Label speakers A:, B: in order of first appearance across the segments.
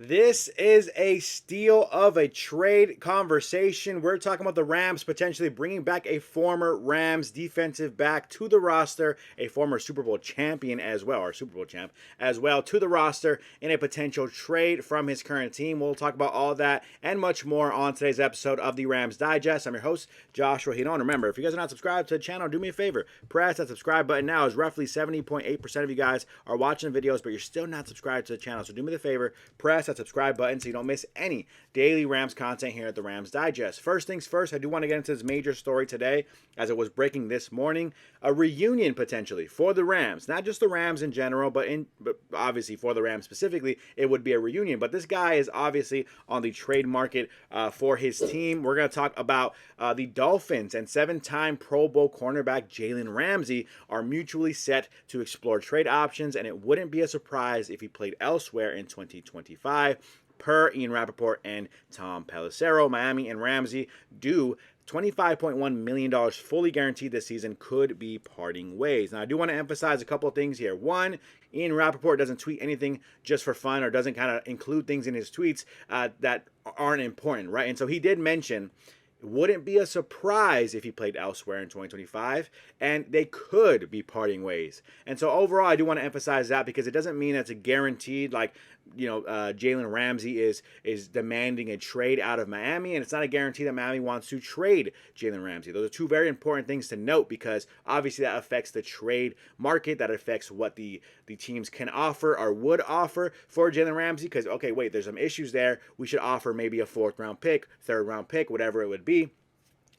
A: This is a steal of a trade conversation. We're talking about the Rams potentially bringing back a former Rams defensive back to the roster, a former Super Bowl champion as well, or Super Bowl champ as well, to the roster in a potential trade from his current team. We'll talk about all that and much more on today's episode of the Rams Digest. I'm your host, Joshua Giron. Remember, if you guys are not subscribed to the channel, do me a favor, press that subscribe button now, as roughly 70.8% of you guys are watching the videos, but you're still not subscribed to the channel. So do me the favor, press that subscribe button so you don't miss any daily Rams content here at the Rams Digest. First things first, I do want to get into this major story today as it was breaking this morning. A reunion potentially for the Rams. Not just the Rams in general, but obviously for the Rams specifically, it would be a reunion. But this guy is obviously on the trade market for his team. We're going to talk about the Dolphins and seven-time Pro Bowl cornerback Jalen Ramsey are mutually set to explore trade options, and it wouldn't be a surprise if he played elsewhere in 2025. Per Ian Rappaport and Tom Pelissero, Miami and Ramsey do $25.1 million fully guaranteed this season could be parting ways. Now, I do want to emphasize a couple of things here. One, Ian Rappaport doesn't tweet anything just for fun or doesn't kind of include things in his tweets that aren't important, right? And so he did mention it wouldn't be a surprise if he played elsewhere in 2025, and they could be parting ways. And so overall, I do want to emphasize that because it doesn't mean it's a guaranteed, like, Jalen Ramsey is demanding a trade out of Miami, and it's not a guarantee that Miami wants to trade Jalen Ramsey. Those are two very important things to note because obviously that affects the trade market, that affects what the teams can offer or would offer for Jalen Ramsey because, okay, wait, there's some issues there. We should offer maybe a fourth-round pick, third-round pick, whatever it would be.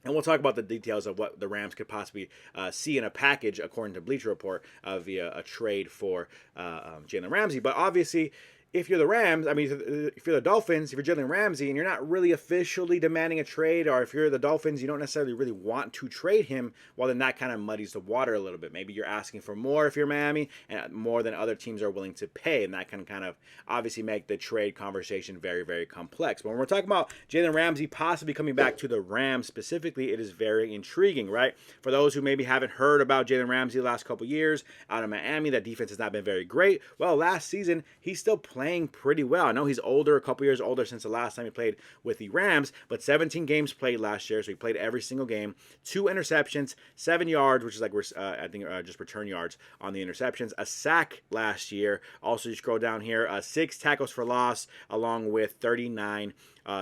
A: And we'll talk about the details of what the Rams could possibly see in a package, according to Bleacher Report, via a trade for Jalen Ramsey. But obviously, if you're the Rams, if you're the Dolphins, if you're Jalen Ramsey and you're not really officially demanding a trade, or if you're the Dolphins, you don't necessarily really want to trade him, well, then that kind of muddies the water a little bit. Maybe you're asking for more if you're Miami, and more than other teams are willing to pay, and that can kind of obviously make the trade conversation very, very complex. But when we're talking about Jalen Ramsey possibly coming back to the Rams specifically, it is very intriguing, right? For those who maybe haven't heard about Jalen Ramsey the last couple years out of Miami, that defense has not been very great. Well, last season, he's still playing pretty well. I know he's older, a couple years older since the last time he played with the Rams, but 17 games played last year, so he played every single game. 2 interceptions, 7 yards, which is like just return yards on the interceptions. A sack last year. Also, you scroll down here, 6 tackles for loss, along with 39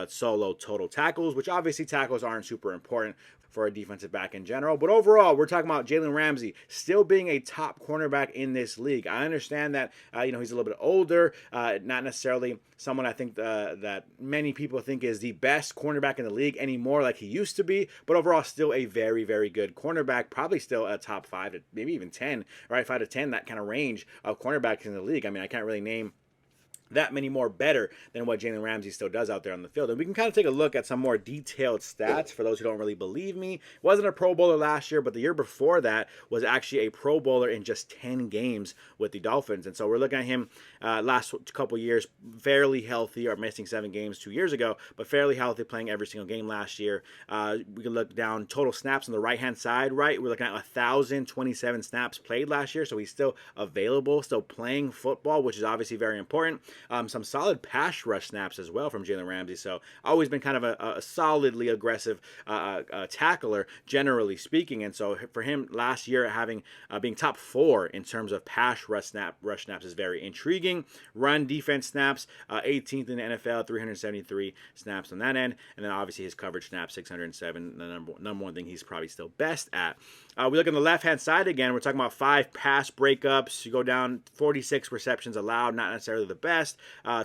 A: solo total tackles, which obviously tackles aren't super important for a defensive back in general. But overall, we're talking about Jalen Ramsey still being a top cornerback in this league. I understand that he's a little bit older, not necessarily someone I think that many people think is the best cornerback in the league anymore like he used to be, but overall still a very, very good cornerback, probably still a top 5 to maybe even 10, right? 5 to 10, that kind of range of cornerbacks in the league. I mean, I can't really name that many more better than what Jalen Ramsey still does out there on the field. And we can kind of take a look at some more detailed stats for those who don't really believe me. Wasn't a Pro Bowler last year, but the year before that was actually a Pro Bowler in just 10 games with the Dolphins. And so we're looking at him last couple years, fairly healthy, or missing 7 games 2 years ago, but fairly healthy, playing every single game last year. We can look down total snaps on the right-hand side, right? We're looking at 1,027 snaps played last year, so he's still available, still playing football, which is obviously very important. Some solid pass rush snaps as well from Jalen Ramsey. So always been kind of a solidly aggressive tackler, generally speaking. And so for him last year being top 4 in terms of pass rush snaps is very intriguing. Run defense snaps, 18th in the NFL, 373 snaps on that end. And then obviously his coverage snaps, 607, the number one thing he's probably still best at. We look on the left-hand side again. We're talking about 5 pass breakups. You go down 46 receptions allowed, not necessarily the best.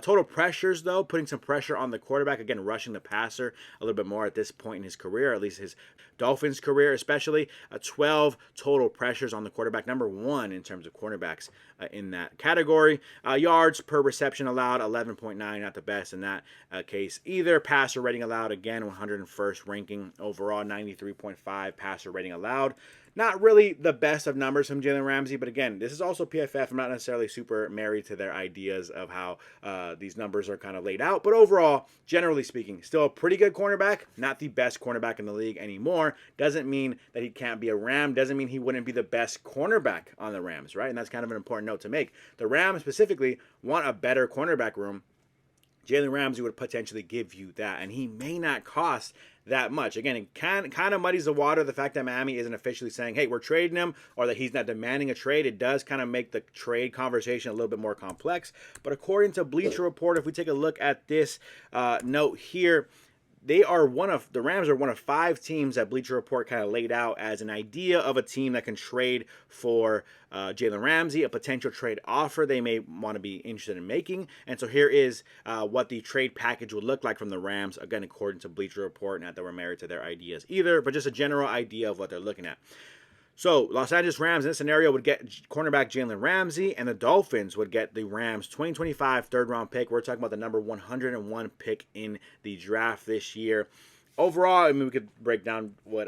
A: Total pressures, though, putting some pressure on the quarterback. Again, rushing the passer a little bit more at this point in his career, at least his Dolphins career especially. 12 total pressures on the quarterback, number 1 in terms of cornerbacks in that category. Yards per reception allowed, 11.9, not the best in that case either. Passer rating allowed, again, 101st ranking overall, 93.5 passer rating allowed. Not really the best of numbers from Jalen Ramsey, but again, this is also PFF. I'm not necessarily super married to their ideas of how these numbers are kind of laid out, but overall, generally speaking, still a pretty good cornerback. Not the best cornerback in the league anymore. Doesn't mean that he can't be a Ram. Doesn't mean he wouldn't be the best cornerback on the Rams, right? And that's kind of an important note to make. The Rams specifically want a better cornerback room Jalen Ramsey would potentially give you that, and he may not cost that much. Again, it kind of muddies the water, the fact that Miami isn't officially saying, hey, we're trading him, or that he's not demanding a trade. It does kind of make the trade conversation a little bit more complex. But according to Bleacher Report, if we take a look at this note here, the Rams are one of 5 teams that Bleacher Report kind of laid out as an idea of a team that can trade for Jalen Ramsey, a potential trade offer they may want to be interested in making. And so here is what the trade package would look like from the Rams, again, according to Bleacher Report. Not that we're married to their ideas either, but just a general idea of what they're looking at. So, Los Angeles Rams in this scenario would get cornerback Jalen Ramsey, and the Dolphins would get the Rams 2025 third-round pick. We're talking about the number 101 pick in the draft this year. Overall, I mean, we could break down what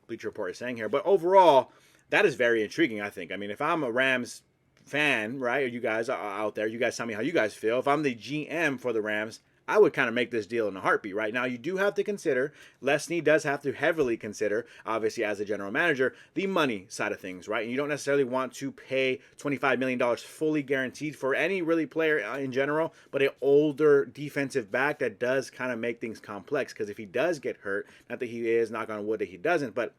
A: Bleacher Report is saying here, but overall, that is very intriguing, I think. I mean, if I'm a Rams fan, right, or you guys are out there, you guys tell me how you guys feel. If I'm the GM for the Rams, I would kind of make this deal in a heartbeat. Right now, you do have to consider, Snead does have to heavily consider, obviously as a general manager, the money side of things, right? And you don't necessarily want to pay $25 million fully guaranteed for any really player in general, but an older defensive back that does kind of make things complex. Because if he does get hurt, not that he is, knock on wood that he doesn't, but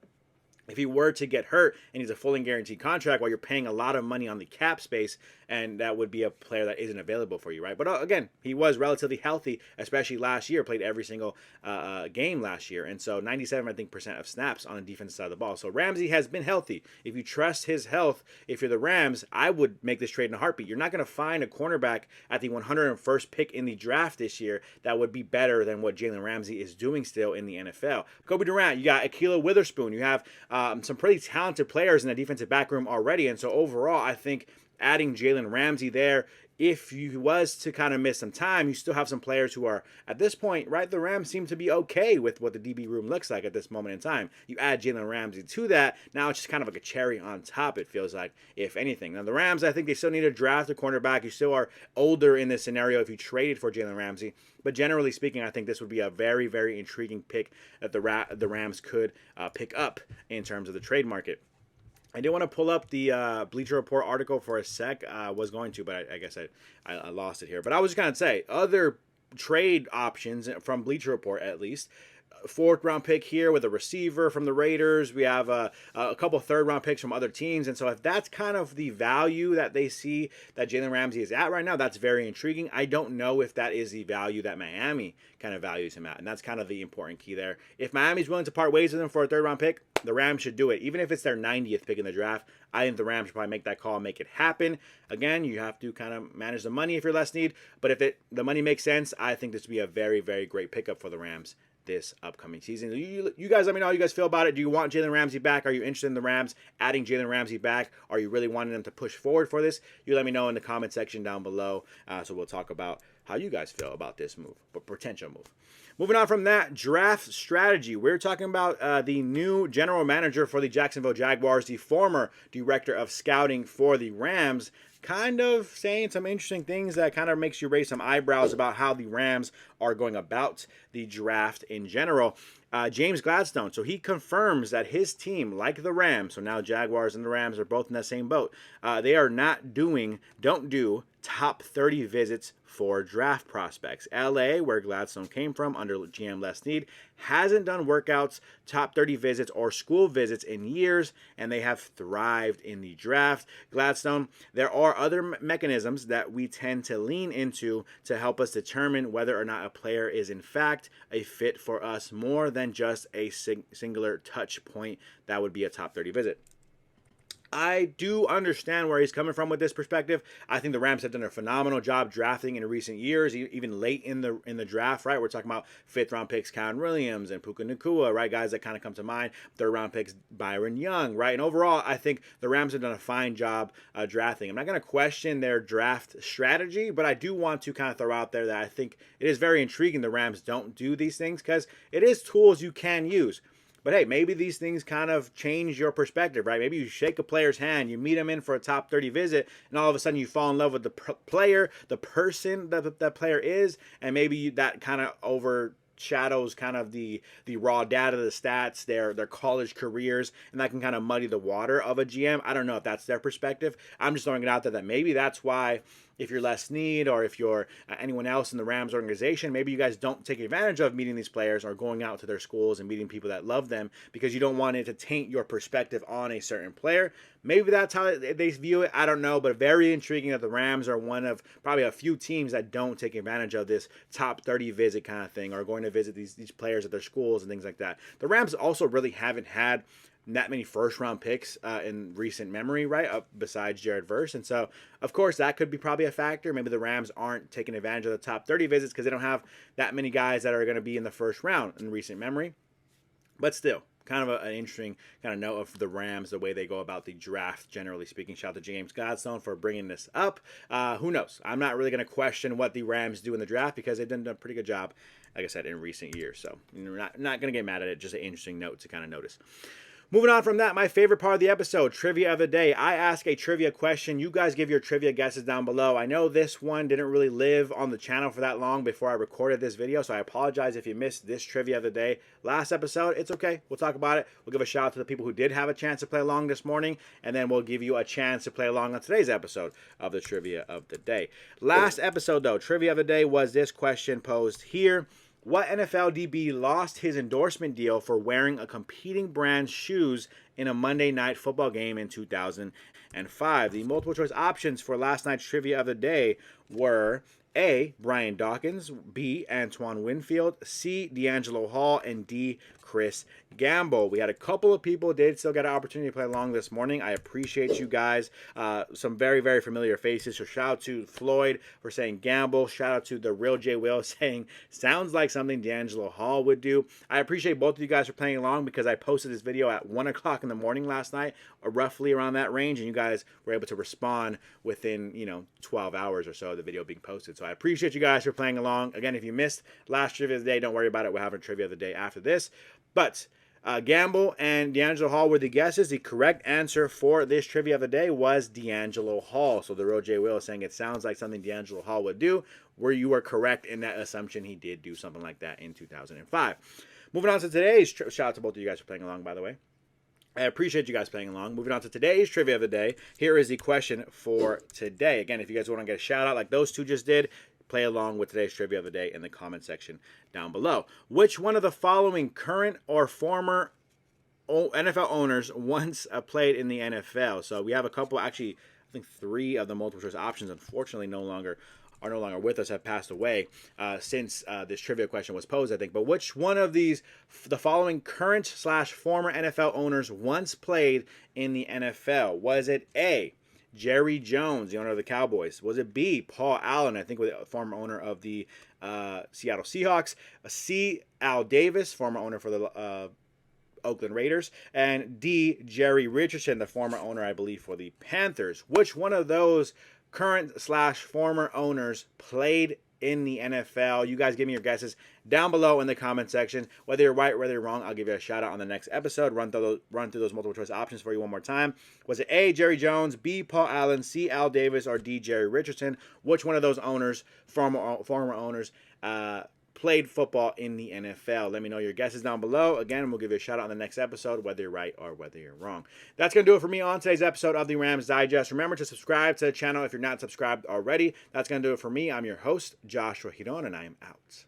A: if he were to get hurt and he's a fully guaranteed contract while you're paying a lot of money on the cap space, and that would be a player that isn't available for you, right? But again, he was relatively healthy, especially last year, played every single game last year. And so 97, I think, percent of snaps on the defensive side of the ball. So Ramsey has been healthy. If you trust his health, if you're the Rams, I would make this trade in a heartbeat. You're not going to find a cornerback at the 101st pick in the draft this year that would be better than what Jalen Ramsey is doing still in the NFL. Kobe Durant, you got Ahkello Witherspoon. You have some pretty talented players in the defensive back room already. And so overall, I think adding Jalen Ramsey there, if you was to kind of miss some time, you still have some players who are, at this point, right, the Rams seem to be okay with what the DB room looks like at this moment in time. You add Jalen Ramsey to that, now it's just kind of like a cherry on top, it feels like, if anything. Now, the Rams, I think they still need to draft a cornerback. You still are older in this scenario if you traded for Jalen Ramsey. But generally speaking, I think this would be a very, very intriguing pick that the Rams could pick up in terms of the trade market. I did want to pull up the Bleacher Report article for a sec. I was going to, but I guess I lost it here. But I was just going to say, other trade options from Bleacher Report, at least. 4th round pick here with a receiver from the Raiders. We have a couple 3rd round picks from other teams. And so if that's kind of the value that they see that Jalen Ramsey is at right now, that's very intriguing. I don't know if that is the value that Miami kind of values him at. And that's kind of the important key there. If Miami's willing to part ways with him for a 3rd round pick, the Rams should do it. Even if it's their 90th pick in the draft, I think the Rams should probably make that call and make it happen. Again, you have to kind of manage the money if you're Snead. But if the money makes sense, I think this would be a very, very great pickup for the Rams this upcoming season. You guys let me know how you guys feel about it. Do you want Jalen Ramsey back? Are you interested in the Rams adding Jalen Ramsey back? Are you really wanting them to push forward for this? You let me know in the comment section down below. So we'll talk about how you guys feel about this move, but potential move. Moving on from that, draft strategy. We're talking about the new general manager for the Jacksonville Jaguars, the former director of scouting for the Rams, kind of saying some interesting things that kind of makes you raise some eyebrows about how the Rams are going about the draft in general. James Gladstone, so he confirms that his team, like the Rams, so now Jaguars and the Rams are both in that same boat, they are don't do top 30 visits for draft prospects. LA, where Gladstone came from under GM Snead, hasn't done workouts, top 30 visits, or school visits in years, and they have thrived in the draft. Gladstone, there are other mechanisms that we tend to lean into to help us determine whether or not a player is in fact a fit for us more than just a singular touch point that would be a top 30 visit. I do understand where he's coming from with this perspective. I think the Rams have done a phenomenal job drafting in recent years, even late in the draft, right? We're talking about 5th round picks, Kyren Williams and Puka Nacua, right? Guys that kind of come to mind. 3rd round picks, Byron Young, right? And overall, I think the Rams have done a fine job drafting. I'm not going to question their draft strategy, but I do want to kind of throw out there that I think it is very intriguing the Rams don't do these things because it is tools you can use. But hey, maybe these things kind of change your perspective, right? Maybe you shake a player's hand, you meet him in for a top 30 visit, and all of a sudden you fall in love with the player, the person that player is, and maybe that kind of overshadows kind of the raw data, the stats, their college careers, and that can kind of muddy the water of a GM. I don't know if that's their perspective. I'm just throwing it out there that maybe that's why if you're Les Snead or if you're anyone else in the Rams organization, maybe you guys don't take advantage of meeting these players or going out to their schools and meeting people that love them because you don't want it to taint your perspective on a certain player. Maybe that's how they view it. I don't know, but very intriguing that the Rams are one of probably a few teams that don't take advantage of this top 30 visit kind of thing or going to visit these players at their schools and things like that. The Rams also really haven't had that many first-round picks in recent memory, right, besides Jared Verse. And so, of course, that could be probably a factor. Maybe the Rams aren't taking advantage of the top 30 visits because they don't have that many guys that are going to be in the first round in recent memory. But still, kind of an interesting kind of note of the Rams, the way they go about the draft, generally speaking. Shout out to James Godstone for bringing this up. Who knows? I'm not really going to question what the Rams do in the draft because they've done a pretty good job, like I said, in recent years. So you're not going to get mad at it. Just an interesting note to kind of notice. Moving on from that, my favorite part of the episode, Trivia of the Day. I ask a trivia question. You guys give your trivia guesses down below. I know this one didn't really live on the channel for that long before I recorded this video, so I apologize if you missed this Trivia of the Day last episode. It's okay. We'll talk about it. We'll give a shout out to the people who did have a chance to play along this morning, and then we'll give you a chance to play along on today's episode of the Trivia of the Day. Last episode, though, Trivia of the Day was this question posed here. What NFL DB lost his endorsement deal for wearing a competing brand's shoes in a Monday Night Football game in 2005? The multiple choice options for last night's Trivia of the Day were A, Brian Dawkins, B, Antoine Winfield, C, D'Angelo Hall, and D, Chris Gamble. We had a couple of people did still get an opportunity to play along this morning. I appreciate you guys. Some very, very familiar faces. So shout out to Floyd for saying Gamble. Shout out to the Real J Will saying sounds like something D'Angelo Hall would do. I appreciate both of you guys for playing along because I posted this video at 1 o'clock in the morning last night, or roughly around that range, and you guys were able to respond within 12 hours or so of the video being posted. So I appreciate you guys for playing along. Again, if you missed last Trivia of the Day, don't worry about it. We'll have a Trivia of the Day after this. But Gamble and D'Angelo Hall were the guesses. The correct answer for this Trivia of the Day was D'Angelo Hall. So the Real J Will is saying it sounds like something D'Angelo Hall would do, where you were correct in that assumption. He did do something like that in 2005. Moving on to today's, shout out to both of you guys for playing along, by the way. I appreciate you guys playing along. Moving on to today's Trivia of the Day. Here is the question for today. Again, if you guys want to get a shout out like those two just did, play along with today's Trivia of the Day in the comment section down below. Which one of the following current or former NFL owners once played in the NFL? So we have a couple, actually, I think 3 of the multiple choice options, unfortunately, are no longer with us, have passed away since this trivia question was posed, I think. But which one of the following current/former NFL owners once played in the NFL? Was it A, Jerry Jones, the owner of the Cowboys? Was it B, Paul Allen, I think was the former owner of the Seattle Seahawks? C, Al Davis, former owner for the Oakland Raiders? And D, Jerry Richardson, the former owner, I believe, for the Panthers. Which one of those current/former owners played in the NFL? You guys give me your guesses down below in the comment section. Whether you're right or whether you're wrong, I'll give you a shout out on the next episode. Run through those multiple choice options for you one more time. Was it A, Jerry Jones, B, Paul Allen, C, Al Davis, or D, Jerry Richardson? Which one of those owners, former owners, played football in the NFL? Let me know your guesses down below. Again, we'll give you a shout out on the next episode, whether you're right or whether you're wrong. That's going to do it for me on today's episode of the Rams Digest. Remember to subscribe to the channel if you're not subscribed already. That's going to do it for me. I'm your host, Joshua Giron, and I am out.